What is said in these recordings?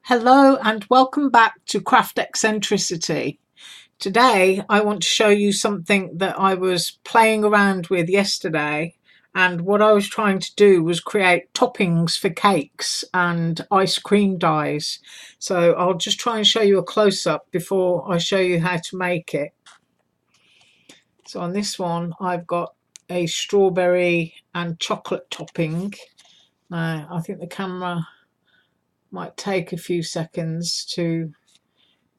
Hello and welcome back to Craft Eccentricity. Today I want to show you something that I was playing around with yesterday, and what I was trying to do was create toppings for cakes and ice cream dies. So I'll just try and show you a close-up before I show you how to make it. So on this one I've got a strawberry and chocolate topping. Now I think the camera might take a few seconds to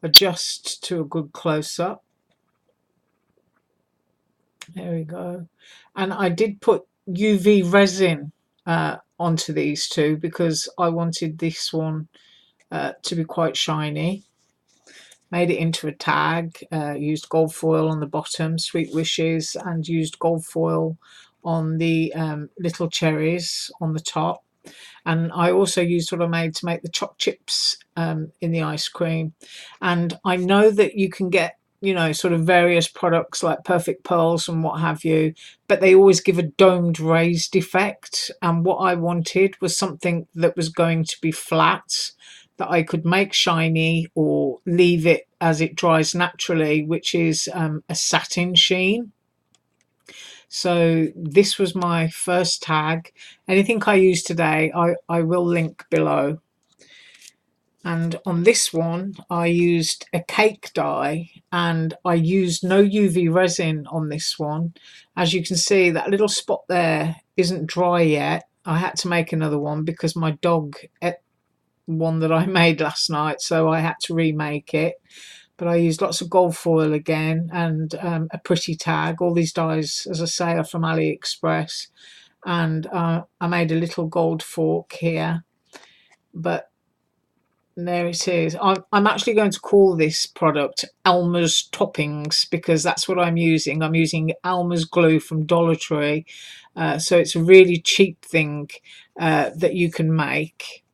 adjust to a good close-up. There we go. And I did put UV resin onto these two because I wanted this one to be quite shiny. Made it into a tag, used gold foil on the bottom, sweet wishes, and used gold foil on the little cherries on the top. And I also used what I made to make the choc chips in the ice cream. And I know that you can get, sort of various products like Perfect Pearls and what have you, but they always give a domed raised effect. And what I wanted was something that was going to be flat, that I could make shiny or leave it as it dries naturally, which is a satin sheen. So this was my first tag. Anything I use today, I will link below. And on this one, I used a cake die, and I used no UV resin on this one. As you can see, that little spot there isn't dry yet. I had to make another one because my dog ate one that I made last night, so I had to remake it. But I used lots of gold foil again and a pretty tag. All these dies, as I say, are from AliExpress. And I made a little gold fork here. But there it is. I'm actually going to call this product Elmer's Toppings because that's what I'm using. I'm using Elmer's glue from Dollar Tree. So it's a really cheap thing that you can make.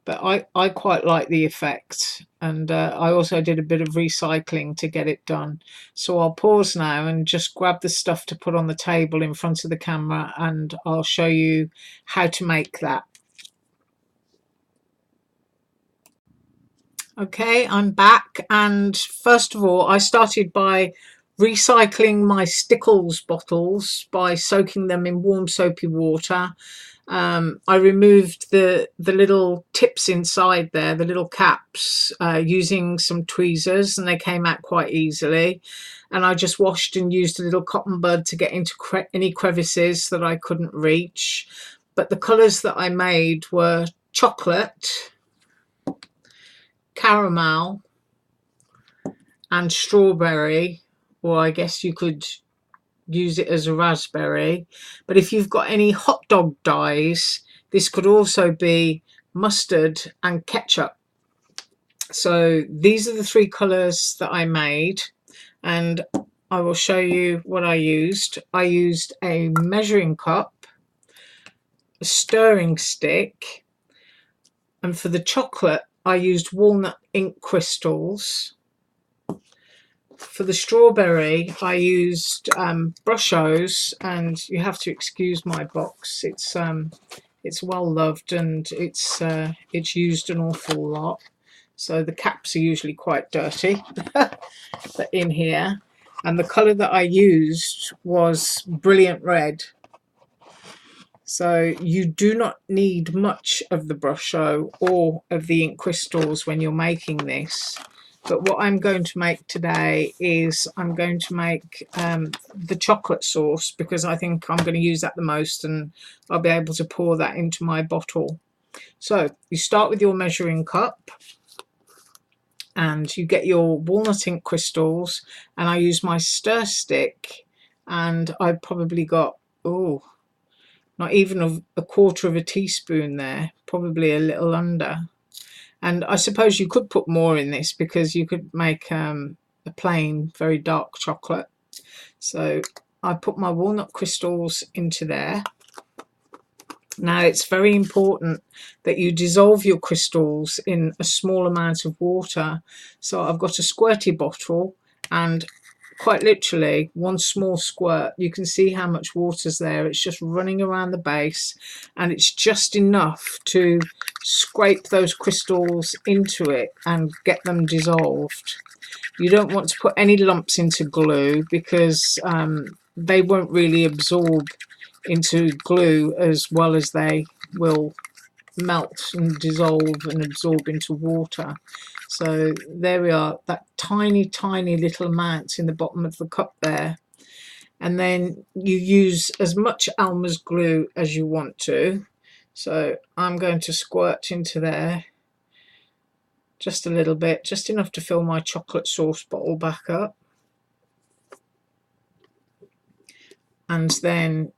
But I quite like the effect, and I also did a bit of recycling to get it done. So I'll pause now and just grab the stuff to put on the table in front of the camera, and I'll show you how to make that. Okay, I'm back, and first of all I started by recycling my Stickles bottles by soaking them in warm soapy water. I removed the little tips inside there, the little caps, using some tweezers, and they came out quite easily. And I just washed and used a little cotton bud to get into any crevices that I couldn't reach. But the colours that I made were chocolate, caramel, and strawberry, or I guess you could use it as a raspberry. But if you've got any hot dog dyes, this could also be mustard and ketchup. So these are the three colours that I made, and I will show you what I used. I used a measuring cup, a stirring stick, and for the chocolate I used Walnut Ink Crystals. For the strawberry, I used Bruschos, and you have to excuse my box. It's well loved, and it's used an awful lot. So the caps are usually quite dirty, but in here. And the colour that I used was Brilliant Red. So you do not need much of the Bruscho or of the ink crystals when you're making this. But what I'm going to make today is I'm going to make the chocolate sauce, because I think I'm going to use that the most, and I'll be able to pour that into my bottle. So you start with your measuring cup, and you get your walnut ink crystals, and I use my stir stick, and I probably got, not even a quarter of a teaspoon there, probably a little under. And I suppose you could put more in this because you could make a plain, very dark chocolate. So I put my walnut crystals into there. Now it's very important that you dissolve your crystals in a small amount of water. So I've got a squirty bottle, and quite literally one small squirt. You can see how much water's there. It's just running around the base, and it's just enough to scrape those crystals into it and get them dissolved. You don't want to put any lumps into glue because they won't really absorb into glue as well as they will melt and dissolve and absorb into water. So there we are, that tiny little amount in the bottom of the cup there. And then you use as much Elmer's glue as you want to. So I'm going to squirt into there just a little bit, just enough to fill my chocolate sauce bottle back up. And then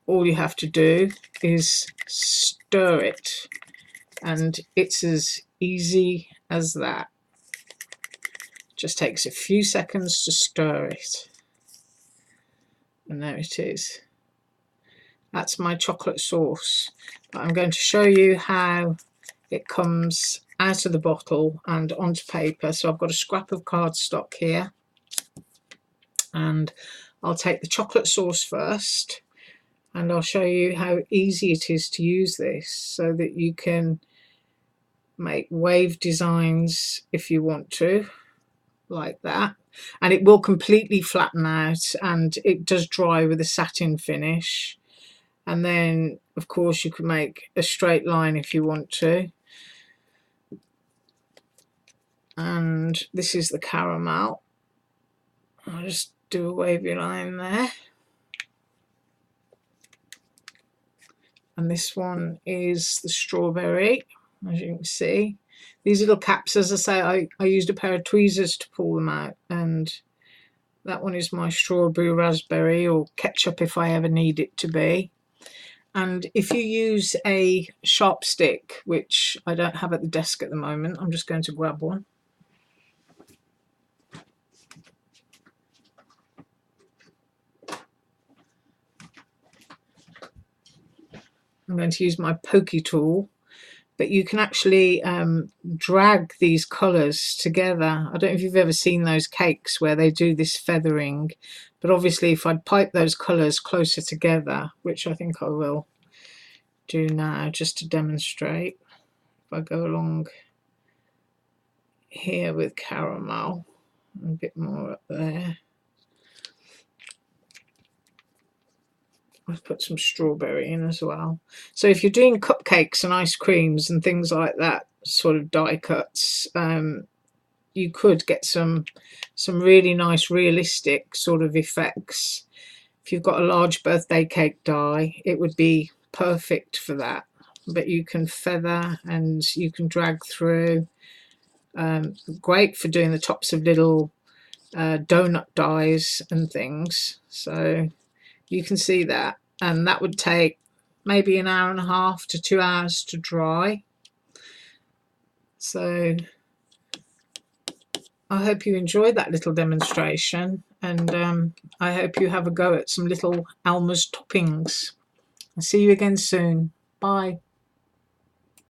all you have to do is stir it, and it's as easy as that. Just takes a few seconds to stir it, and there it is. That's my chocolate sauce. But I'm going to show you how it comes out of the bottle and onto paper. So I've got a scrap of cardstock here, and I'll take the chocolate sauce first, and I'll show you how easy it is to use this so that you can make wave designs if you want to, like that. And it will completely flatten out, and it does dry with a satin finish. And then of course you can make a straight line if you want to. And this is the caramel. I'll just do a wavy line there. And this one is the strawberry, as you can see. These little caps, as I say, I used a pair of tweezers to pull them out, and that one is my strawberry raspberry, or ketchup if I ever need it to be. And if you use a sharp stick, which I don't have at the desk at the moment, I'm just going to grab one. I'm going to use my pokey tool, but you can actually drag these colours together. I don't know if you've ever seen those cakes where they do this feathering, but obviously if I'd pipe those colours closer together, which I think I will do now just to demonstrate. If I go along here with caramel, a bit more up there. I've put some strawberry in as well. So if you're doing cupcakes and ice creams and things like that, sort of die cuts, you could get some really nice realistic sort of effects. If you've got a large birthday cake die, it would be perfect for that. But you can feather and you can drag through. Great for doing the tops of little donut dies and things. So you can see that, and that would take maybe an hour and a half to 2 hours to dry. So I hope you enjoyed that little demonstration, and I hope you have a go at some little Elmer's toppings. I'll see you again soon. Bye.